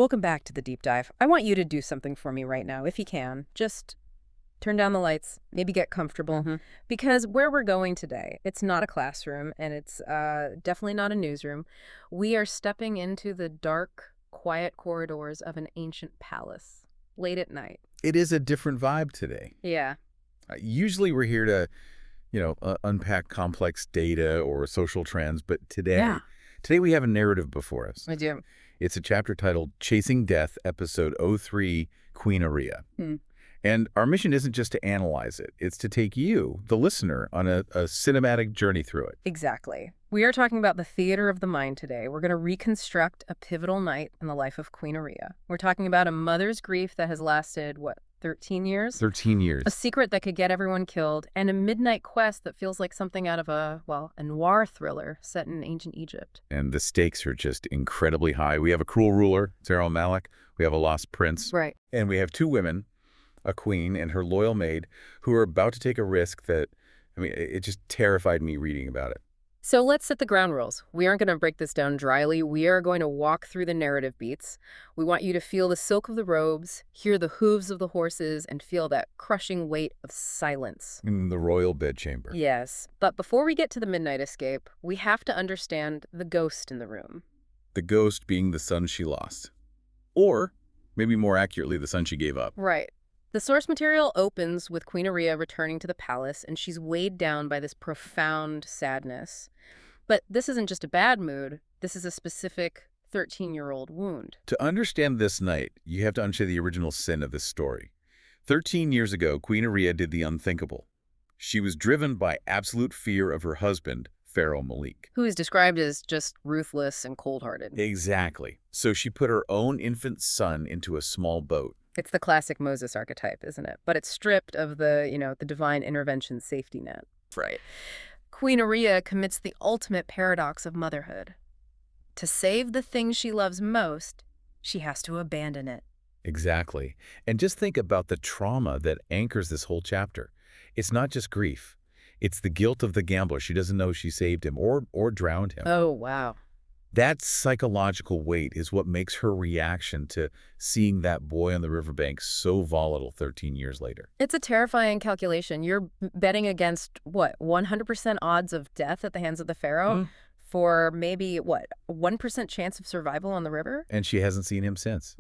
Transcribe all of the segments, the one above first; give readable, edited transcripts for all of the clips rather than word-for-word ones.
Welcome back to the deep dive. I want you to do something for me right now, if you can. Just turn down the lights, maybe get comfortable. Because where we're going today, it's not a classroom, and it's definitely not a newsroom. We are stepping into the dark, quiet corridors of an ancient palace, late at night. It is a different vibe today. Yeah. Usually we're here to, unpack complex data or social trends, but today we have a narrative before us. I do. It's a chapter titled Chasing Death, Episode 03, Queen Ariyah. And our mission isn't just to analyze it. It's to take you, the listener, on a cinematic journey through it. Exactly. We are talking about the theater of the mind today. We're going to reconstruct a pivotal night in the life of Queen Ariyah. We're talking about a mother's grief that has lasted, 13 years? 13 years. A secret that could get everyone killed, and a midnight quest that feels like something out of a noir thriller set in ancient Egypt. And the stakes are just incredibly high. We have a cruel ruler, Zayn Malik. We have a lost prince. Right. And we have two women, a queen and her loyal maid, who are about to take a risk that, it just terrified me reading about it. So let's set the ground rules. We aren't going to break this down dryly. We are going to walk through the narrative beats. We want you to feel the silk of the robes, hear the hooves of the horses, and feel that crushing weight of silence. In the royal bedchamber. Yes. But before we get to the midnight escape, we have to understand the ghost in the room. The ghost being the son she lost. Or, maybe more accurately, the son she gave up. Right. The source material opens with Queen Ariyah returning to the palace, and she's weighed down by this profound sadness. But this isn't just a bad mood. This is a specific 13-year-old wound. To understand this night, you have to understand the original sin of this story. 13 years ago, Queen Ariyah did the unthinkable. She was driven by absolute fear of her husband, Pharaoh Malik. Who is described as just ruthless and cold-hearted. Exactly. So she put her own infant son into a small boat. It's the classic Moses archetype, isn't it? But it's stripped of the divine intervention safety net. Right. Queen Ariyah commits the ultimate paradox of motherhood. To save the thing she loves most, she has to abandon it. Exactly. And just think about the trauma that anchors this whole chapter. It's not just grief. It's the guilt of the gambler. She doesn't know she saved him or drowned him. Oh, wow. That psychological weight is what makes her reaction to seeing that boy on the riverbank so volatile 13 years later. It's a terrifying calculation. You're betting against, 100% odds of death at the hands of the pharaoh for maybe, 1% chance of survival on the river? And she hasn't seen him since.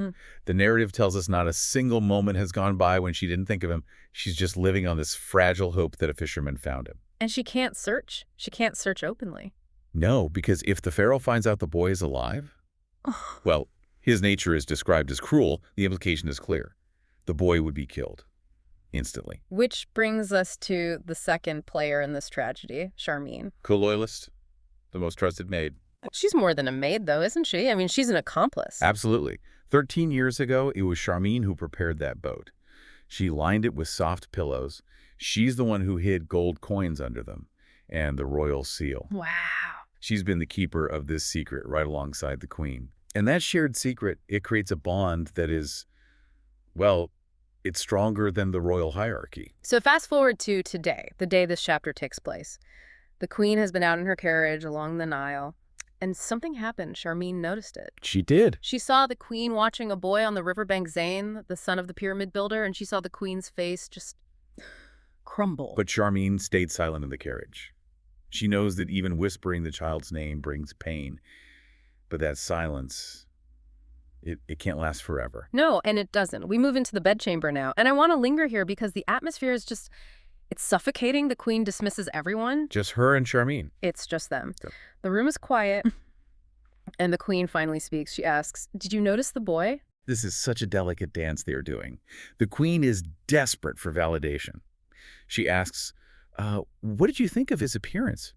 The narrative tells us not a single moment has gone by when she didn't think of him. She's just living on this fragile hope that a fisherman found him. And she can't search. She can't search openly. No, because if the pharaoh finds out the boy is alive, well, his nature is described as cruel. The implication is clear. The boy would be killed instantly. Which brings us to the second player in this tragedy, Charmine. Co-loyalist, the most trusted maid. She's more than a maid, though, isn't she? She's an accomplice. Absolutely. 13 years ago, it was Charmine who prepared that boat. She lined it with soft pillows. She's the one who hid gold coins under them and the royal seal. Wow. She's been the keeper of this secret right alongside the queen. And that shared secret, it creates a bond that is, it's stronger than the royal hierarchy. So fast forward to today, the day this chapter takes place. The queen has been out in her carriage along the Nile, and something happened. Charmine noticed it. She did. She saw the queen watching a boy on the riverbank, Zayn, the son of the pyramid builder, and she saw the queen's face just crumble. But Charmine stayed silent in the carriage. She knows that even whispering the child's name brings pain. But that silence, it can't last forever. No, and it doesn't. We move into the bedchamber now. And I want to linger here because the atmosphere is just, it's suffocating. The queen dismisses everyone. Just her and Charmine. It's just them. Yep. The room is quiet. And the queen finally speaks. She asks, "Did you notice the boy?" This is such a delicate dance they're doing. The queen is desperate for validation. She asks, what did you think of his appearance?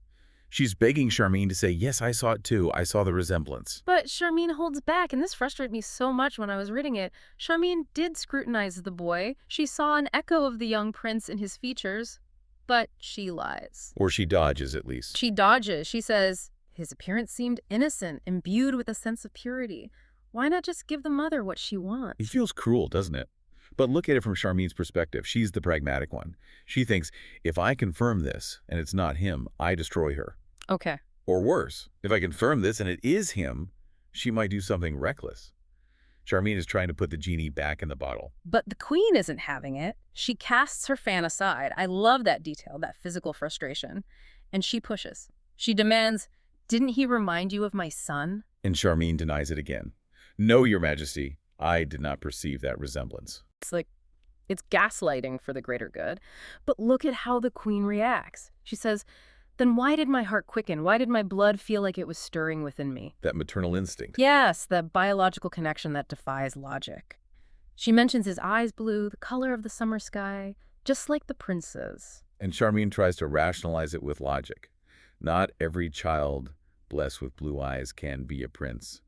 She's begging Charmine to say, yes, I saw it too. I saw the resemblance. But Charmine holds back, and this frustrated me so much when I was reading it. Charmine did scrutinize the boy. She saw an echo of the young prince in his features, but she lies. Or she dodges, at least. She dodges. She says, his appearance seemed innocent, imbued with a sense of purity. Why not just give the mother what she wants? It feels cruel, doesn't it? But look at it from Charmine's perspective. She's the pragmatic one. She thinks, if I confirm this and it's not him, I destroy her. Okay. Or worse, if I confirm this and it is him, she might do something reckless. Charmine is trying to put the genie back in the bottle. But the queen isn't having it. She casts her fan aside. I love that detail, that physical frustration. And she pushes. She demands, "Didn't he remind you of my son?" And Charmine denies it again. "No, Your Majesty, I did not perceive that resemblance." It's gaslighting for the greater good. But look at how the queen reacts. She says, "Then why did my heart quicken? Why did my blood feel like it was stirring within me?" That maternal instinct. Yes, the biological connection that defies logic. She mentions his eyes blue, the color of the summer sky, just like the prince's. And Charmine tries to rationalize it with logic. Not every child blessed with blue eyes can be a prince.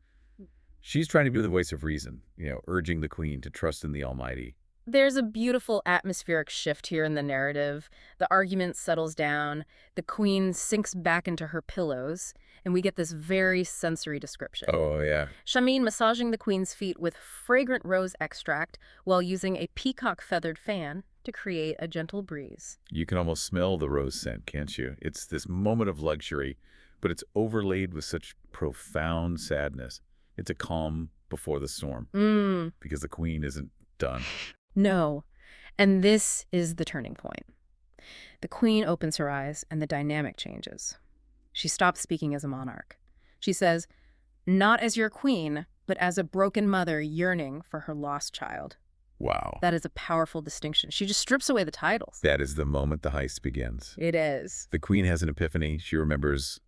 She's trying to be the voice of reason, urging the queen to trust in the Almighty. There's a beautiful atmospheric shift here in the narrative. The argument settles down, the queen sinks back into her pillows, and we get this very sensory description. Oh, yeah. Charmine massaging the queen's feet with fragrant rose extract while using a peacock-feathered fan to create a gentle breeze. You can almost smell the rose scent, can't you? It's this moment of luxury, but it's overlaid with such profound sadness. It's a calm before the storm, because the queen isn't done. No. And this is the turning point. The queen opens her eyes and the dynamic changes. She stops speaking as a monarch. She says, "Not as your queen, but as a broken mother yearning for her lost child." Wow. That is a powerful distinction. She just strips away the titles. That is the moment the heist begins. It is. The queen has an epiphany. She remembers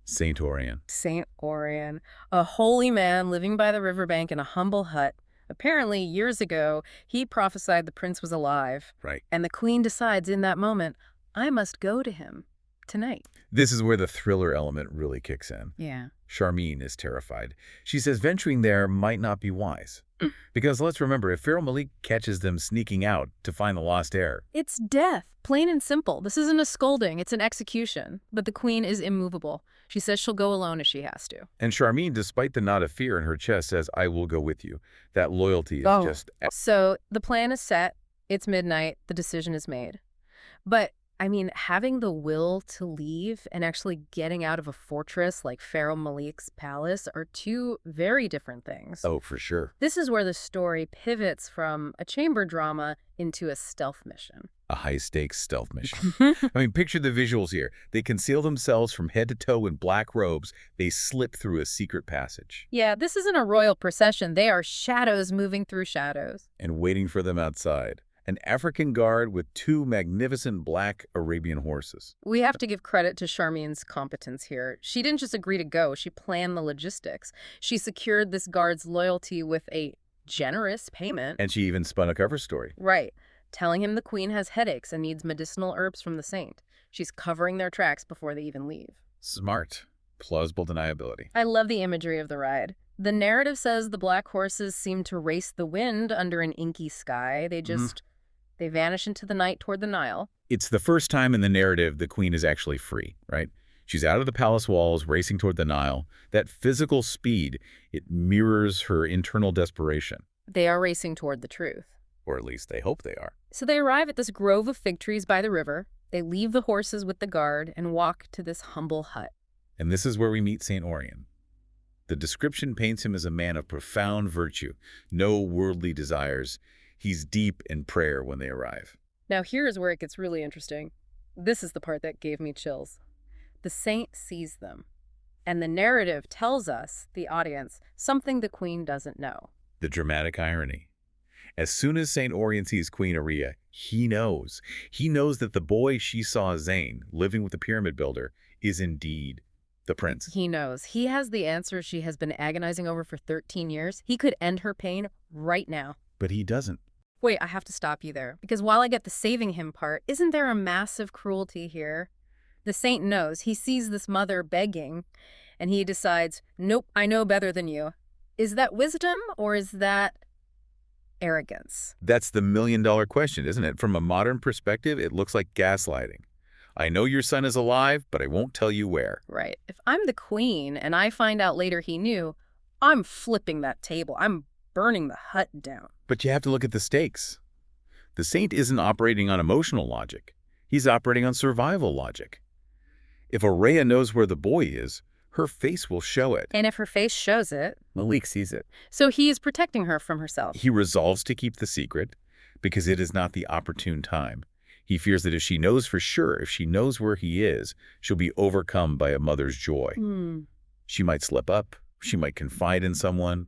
Saint Orion. Saint Orion, a holy man living by the riverbank in a humble hut. Apparently, years ago, he prophesied the prince was alive. Right. And the queen decides in that moment, I must go to him tonight. This is where the thriller element really kicks in. Yeah. Charmine is terrified. She says venturing there might not be wise. Because let's remember, if Pharaoh Malik catches them sneaking out to find the lost heir. It's death, plain and simple. This isn't a scolding, it's an execution. But the queen is immovable. She says she'll go alone if she has to. And Charmine, despite the knot of fear in her chest, says, "I will go with you." That loyalty is just... So the plan is set. It's midnight. The decision is made. But having the will to leave and actually getting out of a fortress like Pharaoh Malik's palace are two very different things. Oh, for sure. This is where the story pivots from a chamber drama into a stealth mission. A high-stakes stealth mission. Picture the visuals here. They conceal themselves from head to toe in black robes. They slip through a secret passage. Yeah, this isn't a royal procession. They are shadows moving through shadows. And waiting for them outside. An African guard with 2 magnificent black Arabian horses. We have to give credit to Charmine's competence here. She didn't just agree to go, she planned the logistics. She secured this guard's loyalty with a generous payment. And she even spun a cover story. Right, telling him the queen has headaches and needs medicinal herbs from the saint. She's covering their tracks before they even leave. Smart. Plausible deniability. I love the imagery of the ride. The narrative says the black horses seem to race the wind under an inky sky. They vanish into the night toward the Nile. It's the first time in the narrative the queen is actually free, right? She's out of the palace walls, racing toward the Nile. That physical speed, it mirrors her internal desperation. They are racing toward the truth. Or at least they hope they are. So they arrive at this grove of fig trees by the river. They leave the horses with the guard and walk to this humble hut. And this is where we meet Saint Orion. The description paints him as a man of profound virtue, no worldly desires. He's deep in prayer when they arrive. Now here is where it gets really interesting. This is the part that gave me chills. The saint sees them, and the narrative tells us, the audience, something the queen doesn't know. The dramatic irony. As soon as Saint Orion sees Queen Ariyah, he knows. He knows that the boy she saw, Zayn, living with the pyramid builder, is indeed the prince. He knows. He has the answer she has been agonizing over for 13 years. He could end her pain right now. But he doesn't. Wait, I have to stop you there. Because while I get the saving him part, isn't there a massive cruelty here? The saint knows. He sees this mother begging, and he decides, nope, I know better than you. Is that wisdom, or is that arrogance? That's the million-dollar question, isn't it? From a modern perspective, it looks like gaslighting. I know your son is alive, but I won't tell you where. Right. If I'm the queen, and I find out later he knew, I'm flipping that table. I'm burning the hut down. But you have to look at the stakes. The saint isn't operating on emotional logic. He's operating on survival logic. If Ariyah knows where the boy is, her face will show it. And if her face shows it, Malik sees it. so he is protecting her from herself. He resolves to keep the secret because it is not the opportune time. He fears that if she knows for sure, if she knows where he is, she'll be overcome by a mother's joy. She might slip up, she might confide in someone,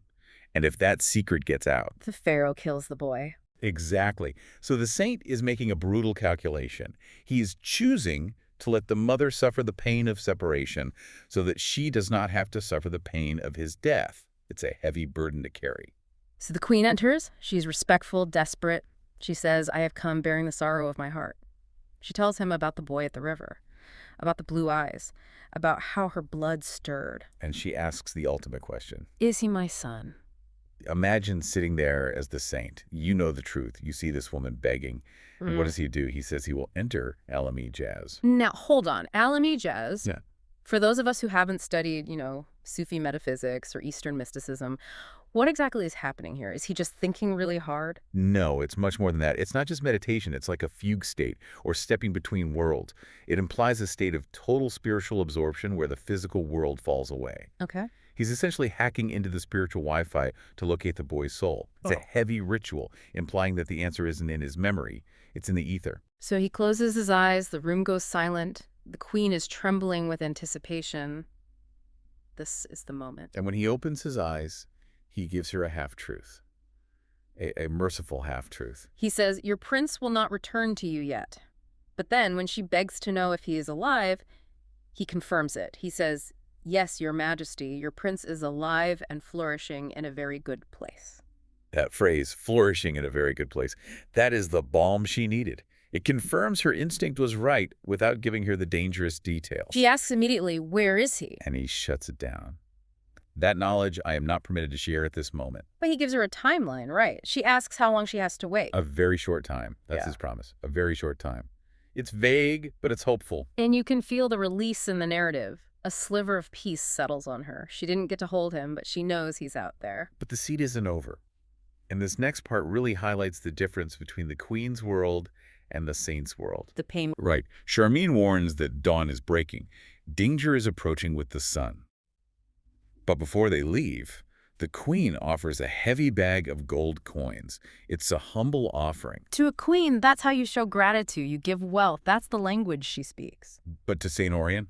and if that secret gets out... The Pharaoh kills the boy. Exactly. So the saint is making a brutal calculation. He is choosing to let the mother suffer the pain of separation so that she does not have to suffer the pain of his death. It's a heavy burden to carry. So the queen enters. She's respectful, desperate. She says, "I have come bearing the sorrow of my heart." She tells him about the boy at the river, about the blue eyes, about how her blood stirred. And she asks the ultimate question. Is he my son? Imagine sitting there as the saint. You know the truth. You see this woman begging. And what does he do? He says he will enter Al-Amijaz. Now, hold on. Al-Amijaz, Yeah. for those of us who haven't studied, Sufi metaphysics or Eastern mysticism, what exactly is happening here? Is he just thinking really hard? No, it's much more than that. It's not just meditation. It's like a fugue state or stepping between worlds. It implies a state of total spiritual absorption where the physical world falls away. Okay. He's essentially hacking into the spiritual Wi-Fi to locate the boy's soul. It's a heavy ritual, implying that the answer isn't in his memory. It's in the ether. So he closes his eyes. The room goes silent. The queen is trembling with anticipation. This is the moment. And when he opens his eyes, he gives her a half-truth, a merciful half-truth. He says, "Your prince will not return to you yet." But then when she begs to know if he is alive, he confirms it. He says, "Yes, your majesty, your prince is alive and flourishing in a very good place." That phrase, flourishing in a very good place, that is the balm she needed. It confirms her instinct was right without giving her the dangerous details. She asks immediately, "Where is he?" And he shuts it down. That knowledge I am not permitted to share at this moment. But he gives her a timeline, right? She asks how long she has to wait. A very short time. That's his promise. A very short time. It's vague, but it's hopeful. And you can feel the release in the narrative. A sliver of peace settles on her. She didn't get to hold him, but she knows he's out there. But the seed isn't over. And this next part really highlights the difference between the queen's world and the saint's world. The pain. Right. Charmian warns that dawn is breaking. Danger is approaching with the sun. But before they leave, the queen offers a heavy bag of gold coins. It's a humble offering. To a queen, that's how you show gratitude. You give wealth. That's the language she speaks. But to St. Orien,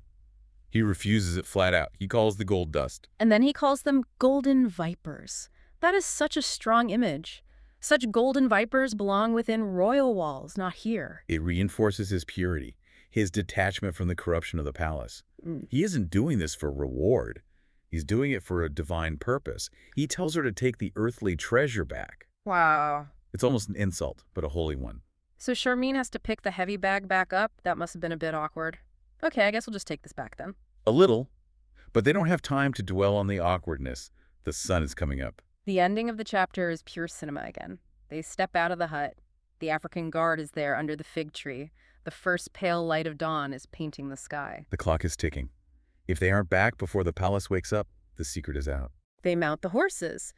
he refuses it flat out. He calls the gold dust. And then he calls them golden vipers. That is such a strong image. Such golden vipers belong within royal walls, not here. It reinforces his purity, his detachment from the corruption of the palace. He isn't doing this for reward. He's doing it for a divine purpose. He tells her to take the earthly treasure back. Wow. It's almost an insult, but a holy one. So Charmian has to pick the heavy bag back up? That must have been a bit awkward. Okay, I guess we'll just take this back then. A little, but they don't have time to dwell on the awkwardness. The sun is coming up. The ending of the chapter is pure cinema again. They step out of the hut. The African guard is there under the fig tree. The first pale light of dawn is painting the sky. The clock is ticking. If they aren't back before the palace wakes up, the secret is out. They mount the horses.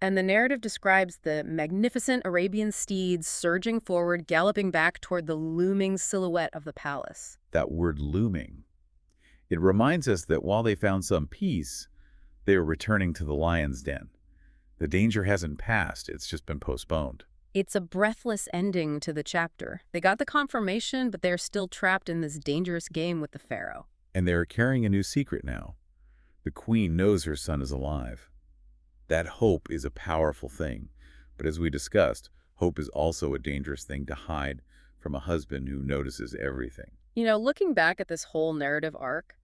And the narrative describes the magnificent Arabian steeds surging forward, galloping back toward the looming silhouette of the palace. That word looming. It reminds us that while they found some peace, they are returning to the lion's den. The danger hasn't passed, it's just been postponed. It's a breathless ending to the chapter. They got the confirmation, but they're still trapped in this dangerous game with the Pharaoh. And they're carrying a new secret now. The queen knows her son is alive. That hope is a powerful thing. But as we discussed, hope is also a dangerous thing to hide from a husband who notices everything. Looking back at this whole narrative arc,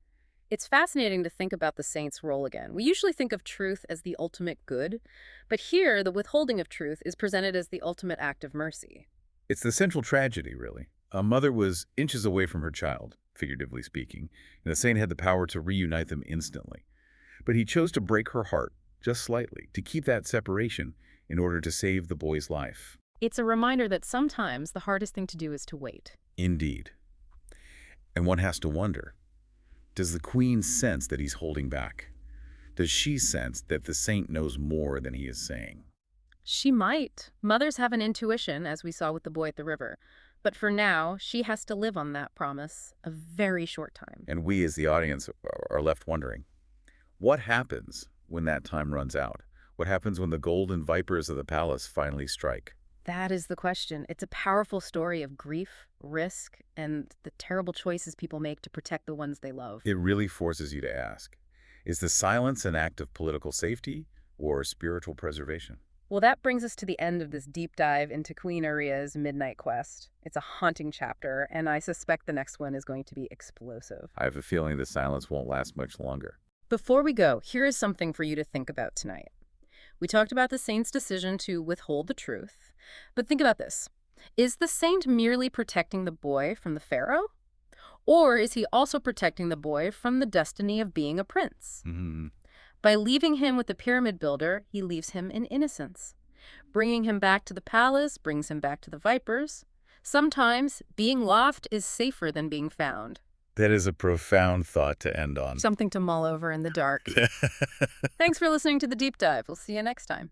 it's fascinating to think about the saint's role again. We usually think of truth as the ultimate good, but here the withholding of truth is presented as the ultimate act of mercy. It's the central tragedy, really. A mother was inches away from her child, figuratively speaking, and the saint had the power to reunite them instantly. But he chose to break her heart, just slightly, to keep that separation in order to save the boy's life. It's a reminder that sometimes the hardest thing to do is to wait. Indeed. And one has to wonder, does the queen sense that he's holding back? Does she sense that the saint knows more than he is saying? She might. Mothers have an intuition, as we saw with the boy at the river. But for now, she has to live on that promise a very short time. And we, as the audience, are left wondering, What happens when that time runs out? What happens when the golden vipers of the palace finally strike? That is the question. It's a powerful story of grief, risk, and the terrible choices people make to protect the ones they love. It really forces you to ask, is the silence an act of political safety or spiritual preservation? Well, that brings us to the end of this deep dive into Queen Ariyah's midnight quest. It's a haunting chapter, and I suspect the next one is going to be explosive. I have a feeling the silence won't last much longer. Before we go, here is something for you to think about tonight. We talked about the saint's decision to withhold the truth, but think about this. Is the saint merely protecting the boy from the pharaoh? Or is he also protecting the boy from the destiny of being a prince? Hmm. By leaving him with the pyramid builder, he leaves him in innocence. Bringing him back to the palace brings him back to the vipers. Sometimes being lost is safer than being found. That is a profound thought to end on. Something to mull over in the dark. Thanks for listening to The Deep Dive. We'll see you next time.